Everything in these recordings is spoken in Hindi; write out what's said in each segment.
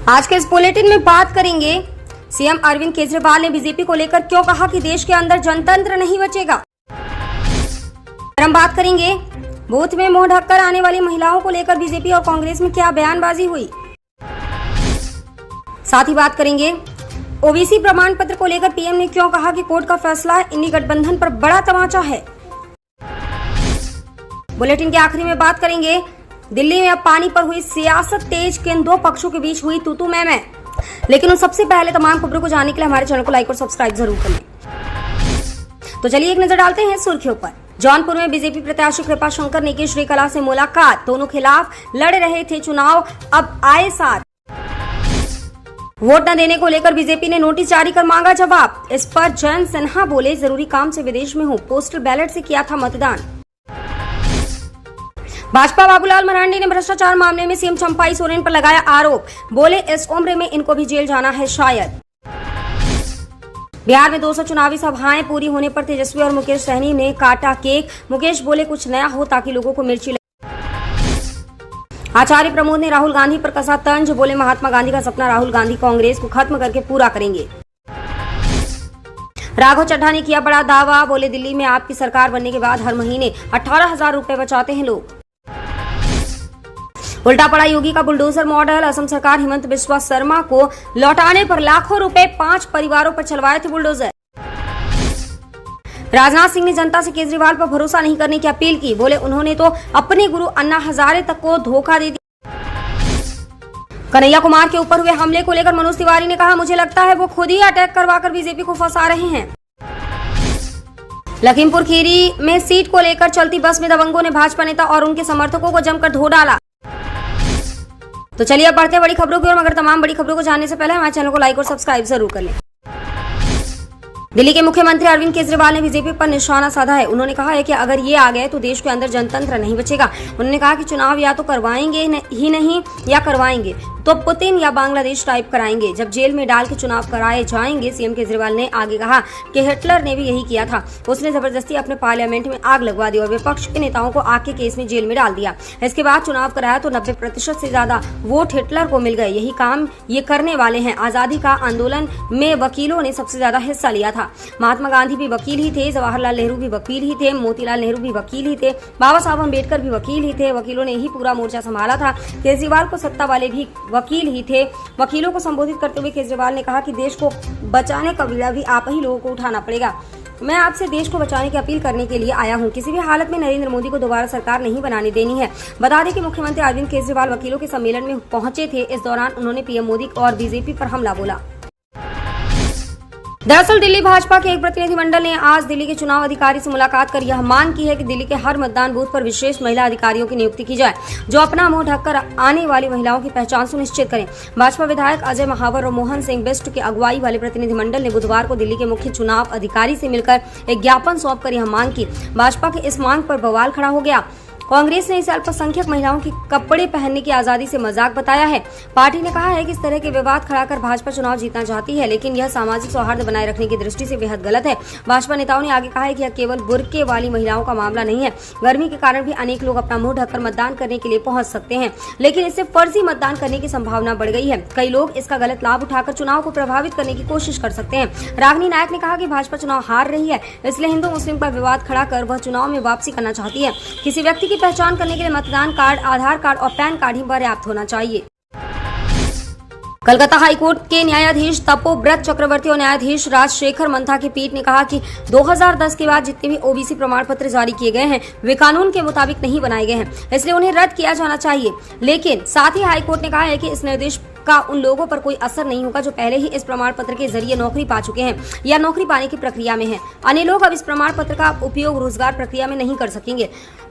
आज के इस बुलेटिन में बात करेंगे सीएम अरविंद केजरीवाल ने बीजेपी को लेकर क्यों कहा कि देश के अंदर जनतंत्र नहीं बचेगा। हम बात करेंगे बूथ में मुंह ढककर आने वाली महिलाओं को लेकर बीजेपी और कांग्रेस में क्या बयानबाजी हुई। साथ ही बात करेंगे ओबीसी प्रमाण पत्र को लेकर पीएम ने क्यों कहा कि कोर्ट का फैसला इंडी गठबंधन पर बड़ा तमाचा है। बुलेटिन के आखिरी में बात करेंगे दिल्ली में अब पानी पर हुई सियासत तेज, किन दो पक्षों के बीच हुई तू मैं। लेकिन उन सबसे पहले तमाम खबरों को जानने के लिए हमारे चैनल को लाइक और सब्सक्राइब जरूर कर लें। तो चलिए एक नजर डालते हैं सुर्खियों पर। जौनपुर में बीजेपी प्रत्याशी कृपा शंकर ने की श्रीकला से मुलाकात, दोनों खिलाफ लड़ रहे थे चुनाव, अब आए साथ। वोट न देने को लेकर बीजेपी ने नोटिस जारी कर मांगा जवाब। इस पर जयंत सिन्हा बोले, जरूरी काम से विदेश में हूं, पोस्टल बैलेट से किया था मतदान। भाजपा बाबूलाल मरांडी ने भ्रष्टाचार मामले में सीएम चंपाई सोरेन पर लगाया आरोप, बोले इस उम्र में इनको भी जेल जाना है शायद। बिहार में 200 चुनावी सभाएं पूरी होने पर तेजस्वी और मुकेश सहनी ने काटा केक, मुकेश बोले कुछ नया हो ताकि लोगों को मिर्ची लगे। आचार्य प्रमोद ने राहुल गांधी पर कसा तंज, बोले महात्मा गांधी का सपना राहुल गांधी कांग्रेस को खत्म करके पूरा करेंगे। राघव चड्ढा ने किया बड़ा दावा, बोले दिल्ली में आपकी सरकार बनने के बाद हर महीने 18,000 रुपए बचाते हैं लोग। उल्टा पड़ा योगी का बुलडोजर मॉडल, असम सरकार हिमंत बिस्वा शर्मा को लौटाने पर लाखों रुपए 5 परिवारों पर चलवाए थे बुलडोजर। राजनाथ सिंह ने जनता से केजरीवाल पर भरोसा नहीं करने की अपील की, बोले उन्होंने तो अपने गुरु अन्ना हजारे तक को धोखा दे दिया। कन्हैया कुमार के ऊपर हुए हमले को लेकर मनोज तिवारी ने कहा, मुझे लगता है वो खुद ही अटैक करवाकर बीजेपी को फंसा रहे हैं। लखीमपुर खीरी में सीट को लेकर चलती बस में दबंगों ने भाजपा नेता और उनके समर्थकों को जमकर धो डाला। तो चलिए अब बढ़ते हैं बड़ी खबरों की ओर, मगर तमाम बड़ी खबरों को जानने से पहले हमारे चैनल को लाइक और सब्सक्राइब जरूर कर लें। दिल्ली के मुख्यमंत्री अरविंद केजरीवाल ने बीजेपी पर निशाना साधा है। उन्होंने कहा है कि अगर ये आ गए तो देश के अंदर जनतंत्र नहीं बचेगा। उन्होंने कहा कि चुनाव या तो करवाएंगे ही नहीं या करवाएंगे तो पुतिन या बांग्लादेश टाइप कराएंगे, जब जेल में डाल के चुनाव कराए जाएंगे। सीएम केजरीवाल ने आगे कहा कि हिटलर ने भी यही किया था, उसने जबरदस्ती अपने पार्लियामेंट में आग लगवा दी और विपक्ष के नेताओं को आग के केस में जेल में डाल दिया। इसके बाद चुनाव कराया तो 90% से ज्यादा वोट हिटलर को मिल गए। यही काम ये करने वाले हैं। आजादी का आंदोलन में वकीलों ने सबसे ज्यादा हिस्सा लिया था। महात्मा गांधी भी वकील ही थे, जवाहरलाल नेहरू भी वकील ही थे, मोतीलाल नेहरू भी वकील ही थे, बाबा साहब अम्बेडकर भी वकील ही थे। वकीलों ने ही पूरा मोर्चा संभाला था। केजरीवाल को सत्ता वाले भी वकील ही थे। वकीलों को संबोधित करते हुए केजरीवाल ने कहा कि देश को बचाने का बीड़ा भी आप ही लोगों को उठाना पड़ेगा। मैं आपसे देश को बचाने की अपील करने के लिए आया हूं। किसी भी हालत में नरेंद्र मोदी को दोबारा सरकार नहीं बनाने देनी है। बता दें कि मुख्यमंत्री अरविंद केजरीवाल वकीलों के सम्मेलन में पहुंचे थे। इस दौरान उन्होंने पीएम मोदी और बीजेपी पर हमला बोला। दरअसल दिल्ली भाजपा के एक प्रतिनिधिमंडल ने आज दिल्ली के चुनाव अधिकारी से मुलाकात कर यह मांग की है कि दिल्ली के हर मतदान बूथ पर विशेष महिला अधिकारियों की नियुक्ति की जाए, जो अपना मुंह ढककर आने वाली महिलाओं की पहचान सुनिश्चित करें। भाजपा विधायक अजय महावर और मोहन सिंह बिष्ट की अगुवाई वाले प्रतिनिधिमंडल ने बुधवार को दिल्ली के मुख्य चुनाव अधिकारी से मिलकर एक ज्ञापन सौंपकर यह मांग की। भाजपा की इस मांग पर बवाल खड़ा हो गया। कांग्रेस ने इसे अल्पसंख्यक महिलाओं की कपड़े पहनने की आजादी से मजाक बताया है। पार्टी ने कहा है कि इस तरह के विवाद खड़ा कर भाजपा चुनाव जीतना चाहती है, लेकिन यह सामाजिक सौहार्द बनाए रखने की दृष्टि से बेहद गलत है। भाजपा नेताओं ने आगे कहा है कि यह केवल बुर्के वाली महिलाओं का मामला नहीं है। गर्मी के कारण भी अनेक लोग अपना मुंह ढककर मतदान करने के लिए पहुंच सकते हैं, लेकिन इससे फर्जी मतदान करने की संभावना बढ़ गई है। कई लोग इसका गलत लाभ उठाकर चुनाव को प्रभावित करने की कोशिश कर सकते हैं। रागिनी नायक ने कहा कि भाजपा चुनाव हार रही है, इसलिए हिंदू मुस्लिम पर विवाद खड़ा कर वह चुनाव में वापसी करना चाहती है। किसी व्यक्ति की पहचान करने के लिए मतदान कार्ड, आधार कार्ड और पैन कार्ड ही पर्याप्त होना चाहिए। कलकत्ता हाईकोर्ट के न्यायाधीश तपोव्रत चक्रवर्ती और न्यायाधीश राजशेखर मंथा की पीठ ने कहा कि 2010 के बाद जितने भी ओबीसी प्रमाण पत्र जारी किए गए हैं वे कानून के मुताबिक नहीं बनाए गए हैं, इसलिए उन्हें रद्द किया जाना चाहिए। लेकिन साथ ही हाईकोर्ट ने कहा है कि इस निर्देश का उन लोगों पर कोई असर नहीं होगा जो पहले ही इस प्रमाण पत्र के जरिए नौकरी पा चुके हैं या नौकरी पाने की प्रक्रिया में हैं। अन्य लोग अब इस प्रमाण पत्र का उपयोग रोजगार प्रक्रिया में नहीं कर सकेंगे।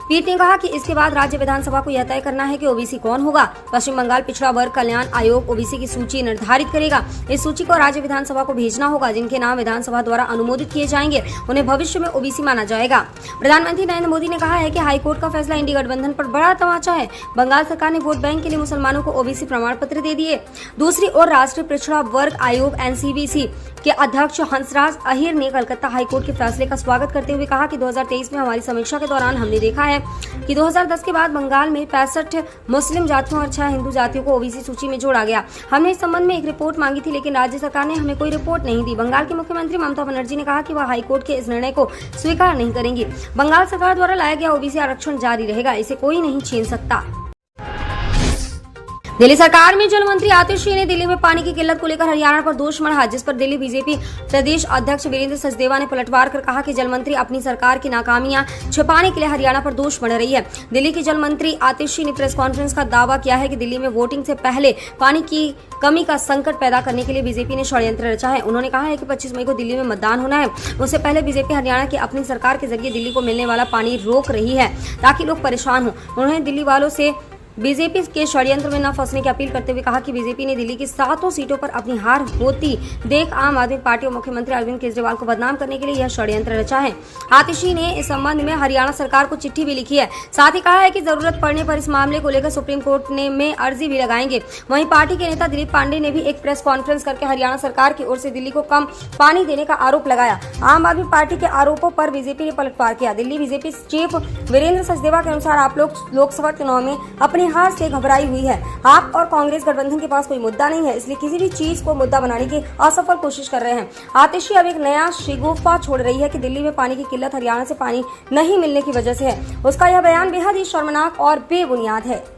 पीठ ने कहा कि इसके बाद राज्य विधानसभा को यह तय करना है कि ओबीसी कौन होगा। पश्चिम बंगाल पिछड़ा वर्ग कल्याण आयोग ओबीसी की सूची निर्धारित करेगा। इस सूची को राज्य विधानसभा को भेजना होगा। जिनके नाम विधानसभा द्वारा अनुमोदित किए जाएंगे उन्हें भविष्य में ओबीसी माना जाएगा। प्रधानमंत्री नरेंद्र मोदी ने कहा है कि हाईकोर्ट का फैसला इंडी गठबंधन पर बड़ा तमाचा है। बंगाल सरकार ने वोट बैंक के लिए मुसलमानों को ओबीसी प्रमाण पत्र दे दिए। दूसरी ओर राष्ट्रीय पिछड़ा वर्ग आयोग एनसीबीसी के अध्यक्ष हंसराज अहीर ने कलकत्ता हाईकोर्ट के फैसले का स्वागत करते हुए कहा कि 2023 में हमारी समीक्षा के दौरान हमने देखा है कि 2010 के बाद बंगाल में 65 मुस्लिम जातियों और 6 हिंदू जातियों को ओबीसी सूची में जोड़ा गया। हमने इस संबंध में एक रिपोर्ट मांगी थी, लेकिन राज्य सरकार ने हमें कोई रिपोर्ट नहीं दी। बंगाल की मुख्यमंत्री ममता बनर्जी ने कहा कि वह हाईकोर्ट के इस निर्णय को स्वीकार नहीं करेंगी। बंगाल सरकार द्वारा लाया गया ओबीसी आरक्षण जारी रहेगा, इसे कोई नहीं छीन सकता। दिल्ली सरकार में जल मंत्री आतिशी ने दिल्ली में पानी की किल्लत को लेकर हरियाणा पर दोष मढ़ा, जिस पर दिल्ली बीजेपी प्रदेश अध्यक्ष वीरेंद्र सचदेवा ने पलटवार कर कहा कि जल मंत्री अपनी सरकार की नाकामियां छिपाने के लिए हरियाणा पर दोष मढ़ रही है। दिल्ली की जल मंत्री आतिशी ने प्रेस कॉन्फ्रेंस का दावा किया है कि दिल्ली में वोटिंग से पहले पानी की कमी का संकट पैदा करने के लिए बीजेपी ने षड्यंत्र रचा है। उन्होंने कहा है कि 25 मई को दिल्ली में मतदान होना है, उससे पहले बीजेपी हरियाणा की अपनी सरकार के जरिए दिल्ली को मिलने वाला पानी रोक रही है ताकि लोग परेशान हो। उन्होंने दिल्ली वालों से बीजेपी के षड्यंत्र में न फंसने की अपील करते हुए कहा कि बीजेपी ने दिल्ली की 7 सीटों पर अपनी हार होती देख आम आदमी पार्टी और मुख्यमंत्री अरविंद केजरीवाल को बदनाम करने के लिए यह षड्यंत्र रचा है। आतिशी ने इस संबंध में हरियाणा सरकार को चिट्ठी भी लिखी है। साथ ही कहा है कि जरूरत पड़ने पर इस मामले को लेकर सुप्रीम कोर्ट में अर्जी भी लगाएंगे। वहीं पार्टी के नेता दिलीप पांडे ने भी एक प्रेस कॉन्फ्रेंस करके हरियाणा सरकार की ओर से दिल्ली को कम पानी देने का आरोप लगाया। आम आदमी पार्टी के आरोपों पर बीजेपी ने पलटवार किया। दिल्ली बीजेपी चीफ वीरेंद्र सचदेवा के अनुसार आप लोग लोकसभा चुनाव में अपनी हार से घबराई हुई है। आप और कांग्रेस गठबंधन के पास कोई मुद्दा नहीं है, इसलिए किसी भी चीज को मुद्दा बनाने की असफल कोशिश कर रहे हैं। आतिशी अब एक नया शिगुफा छोड़ रही है कि दिल्ली में पानी की किल्लत हरियाणा से पानी नहीं मिलने की वजह से है। उसका यह बयान बेहद ही शर्मनाक और बेबुनियाद है।